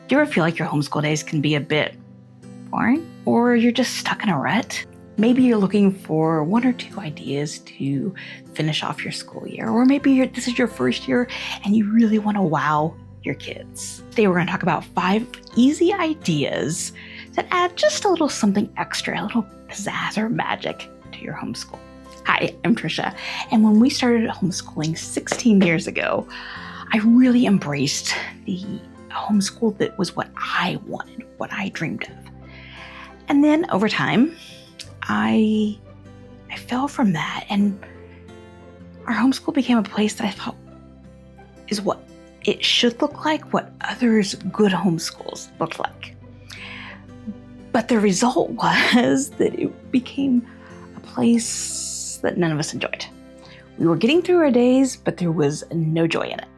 Do you ever feel like your homeschool days can be a bit boring, or you're just stuck in a rut? Maybe you're looking for 1 or 2 ideas to finish off your school year, or maybe this is your first year and you really want to wow your kids. Today we're going to talk about 5 easy ideas that add just a little something extra, a little pizzazz or magic to your homeschool. Hi, I'm Tricia, and when we started homeschooling 16 years ago, I really embraced the homeschool that was what I wanted, what I dreamed of. And then over time, I fell from that, and our homeschool became a place that I thought is what it should look like, what others' good homeschools looked like. But the result was that it became a place that none of us enjoyed. We were getting through our days, but there was no joy in it.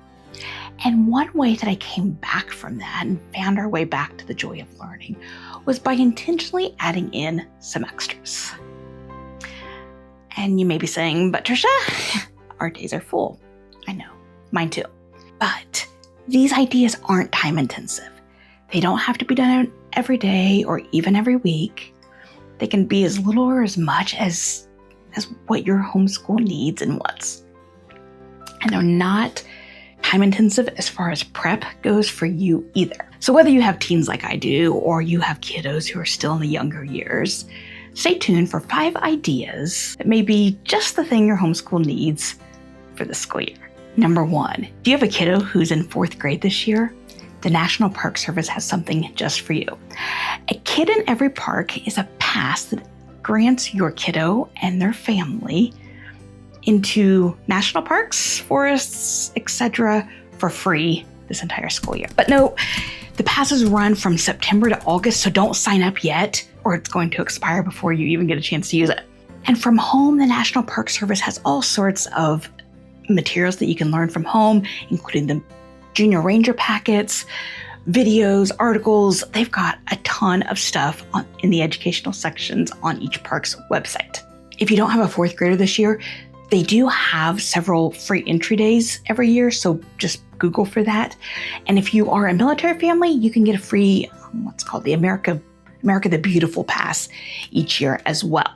And one way that I came back from that and found our way back to the joy of learning was by intentionally adding in some extras. And you may be saying, but Tricia, our days are full. I know, mine too. But these ideas aren't time intensive. They don't have to be done every day or even every week. They can be as little or as much as what your homeschool needs and wants. And they're not time intensive as far as prep goes for you either. So whether you have teens like I do, or you have kiddos who are still in the younger years, stay tuned for 5 ideas that may be just the thing your homeschool needs for the school year. Number 1, do you have a kiddo who's in 4th grade this year? The National Park Service has something just for you. A Kid in Every Park is a pass that grants your kiddo and their family into national parks, forests, etc. for free this entire school year. But no, the passes run from September to August, so don't sign up yet, or it's going to expire before you even get a chance to use it. And from home, the National Park Service has all sorts of materials that you can learn from home, including the Junior Ranger packets, videos, articles. They've got a ton of stuff in the educational sections on each park's website. If you don't have a 4th grader this year, they do have several free entry days every year, so just Google for that. And if you are a military family, you can get a free, what's called the America the Beautiful Pass each year as well.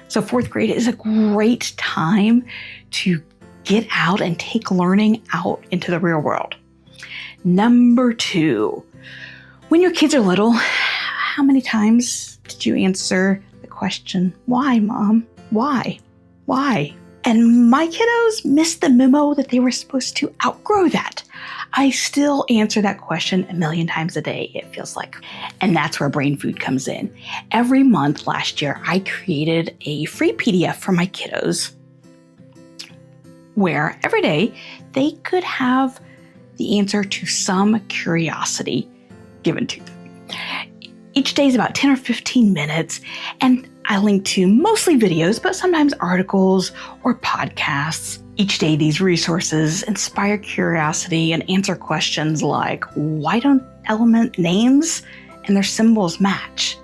So 4th grade is a great time to get out and take learning out into the real world. Number 2, when your kids are little, how many times did you answer the question, why, Mom? Why? Why? And my kiddos missed the memo that they were supposed to outgrow that. I still answer that question a million times a day, it feels like. And that's where brain food comes in. Every month last year, I created a free PDF for my kiddos where every day they could have the answer to some curiosity given to them. Each day is about 10 or 15 minutes, and I link to mostly videos, but sometimes articles or podcasts. Each day, these resources inspire curiosity and answer questions like, why don't element names and their symbols match?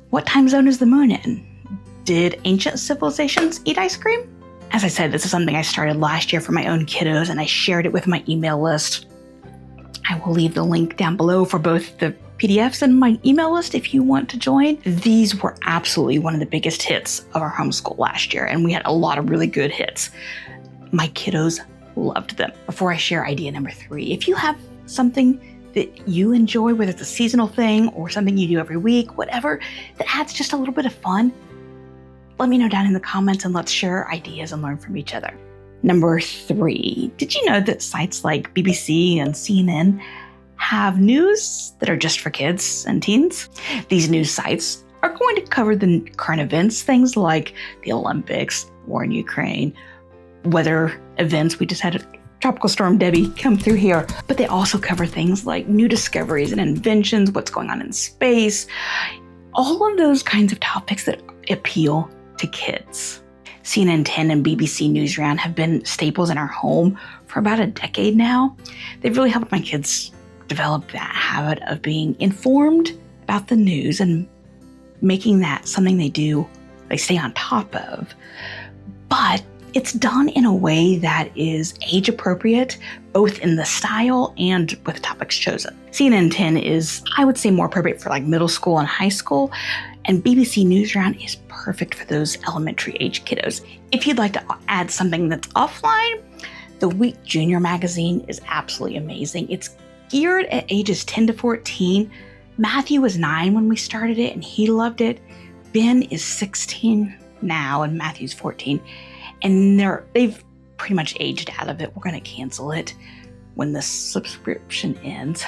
What time zone is the moon in? Did ancient civilizations eat ice cream? As I said, this is something I started last year for my own kiddos, and I shared it with my email list. I will leave the link down below for both the PDFs and my email list if you want to join. These were absolutely one of the biggest hits of our homeschool last year, and we had a lot of really good hits. My kiddos loved them. Before I share idea number 3, if you have something that you enjoy, whether it's a seasonal thing or something you do every week, whatever, that adds just a little bit of fun, let me know down in the comments and let's share ideas and learn from each other. Number 3, did you know that sites like BBC and CNN have news that are just for kids and teens? These news sites are going to cover the current events, things like the Olympics, war in Ukraine, weather events. We just had a Tropical Storm Debbie come through here, but they also cover things like new discoveries and inventions, what's going on in space, all of those kinds of topics that appeal to kids. CNN 10 and BBC Newsround have been staples in our home for about a decade now. They've really helped my kids develop that habit of being informed about the news and making that something they stay on top of. But It's done in a way that is age appropriate, both in the style and with the topics chosen. CNN 10 is, I would say, more appropriate for like middle school and high school, and BBC Newsround is perfect for those elementary age kiddos. If you'd like to add something that's offline, the Week Junior magazine is absolutely amazing. It's geared at ages 10 to 14. Matthew was 9 when we started it and he loved it. Ben is 16 now and Matthew's 14. And they've pretty much aged out of it. We're going to cancel it when the subscription ends.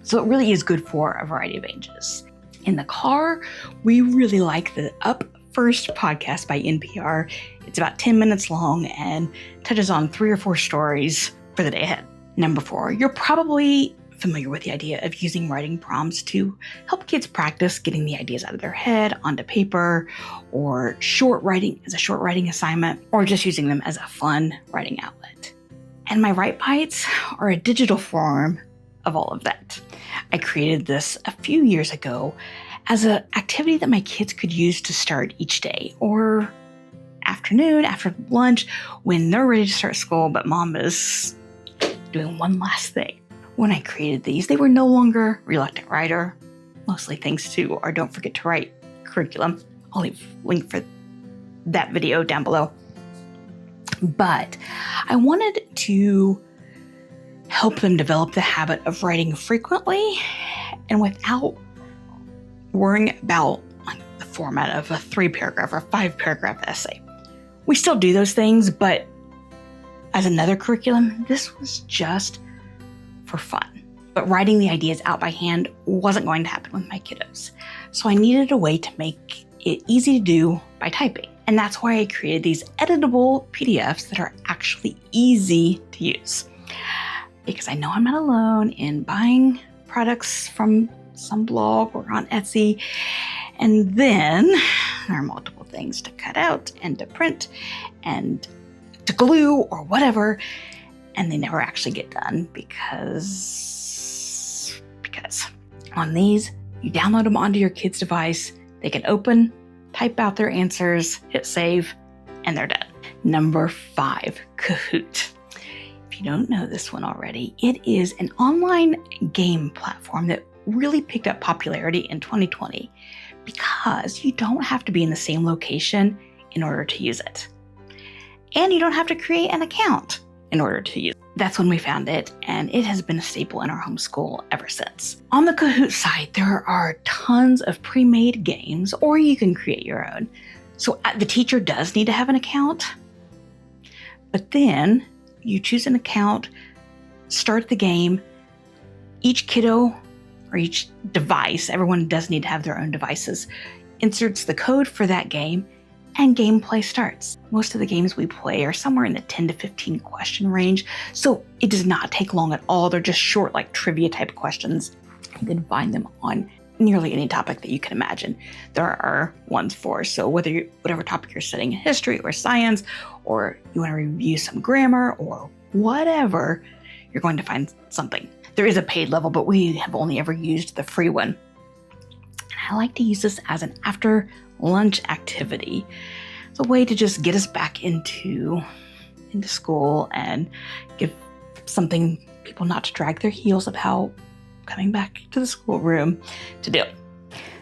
So it really is good for a variety of ages. In the car, we really like the Up First podcast by NPR. It's about 10 minutes long and touches on 3 or 4 stories for the day ahead. Number 4, you're probably familiar with the idea of using writing prompts to help kids practice getting the ideas out of their head onto paper, or short writing as a short writing assignment, or just using them as a fun writing outlet. And my Write Bites are a digital form of all of that. I created this a few years ago as an activity that my kids could use to start each day or afternoon after lunch when they're ready to start school, but mom is doing one last thing. When I created these, they were no longer Reluctant Writer, mostly thanks to our Don't Forget to Write curriculum. I'll leave a link for that video down below. But I wanted to help them develop the habit of writing frequently and without worrying about the format of a 3-paragraph or 5-paragraph essay. We still do those things, but as another curriculum, this was just for fun. But writing the ideas out by hand wasn't going to happen with my kiddos. So I needed a way to make it easy to do by typing. And that's why I created these editable PDFs that are actually easy to use. Because I know I'm not alone in buying products from some blog or on Etsy. And then there are multiple things to cut out and to print and to glue or whatever. And they never actually get done because on these, you download them onto your kid's device, they can open, type out their answers, hit save, and they're done. Number 5, Kahoot. If you don't know this one already, it is an online game platform that really picked up popularity in 2020 because you don't have to be in the same location in order to use it. And you don't have to create an account in order to use it. That's when we found it, and it has been a staple in our homeschool ever since. On the Kahoot site, there are tons of pre-made games, or you can create your own. So the teacher does need to have an account, but then you choose an account, start the game. Each kiddo or each device, everyone does need to have their own devices, inserts the code for that game, and gameplay starts. Most of the games we play are somewhere in the 10 to 15 question range, so it does not take long at all. They're just short, like trivia type questions. You can find them on nearly any topic that you can imagine. There are ones for, so whatever topic you're studying, history or science, or you want to review some grammar or whatever, you're going to find something. There is a paid level, but we have only ever used the free one. And I like to use this as an after lunch activity. It's a way to just get us back into school and give something people not to drag their heels about coming back to the schoolroom to do.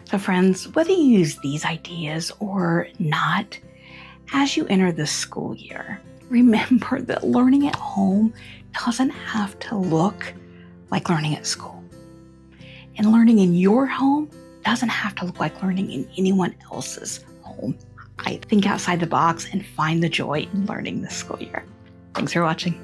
So friends, whether you use these ideas or not, as you enter the school year, remember that learning at home doesn't have to look like learning at school. And learning in your home doesn't have to look like learning in anyone else's home. I think outside the box and find the joy in learning this school year. Thanks for watching.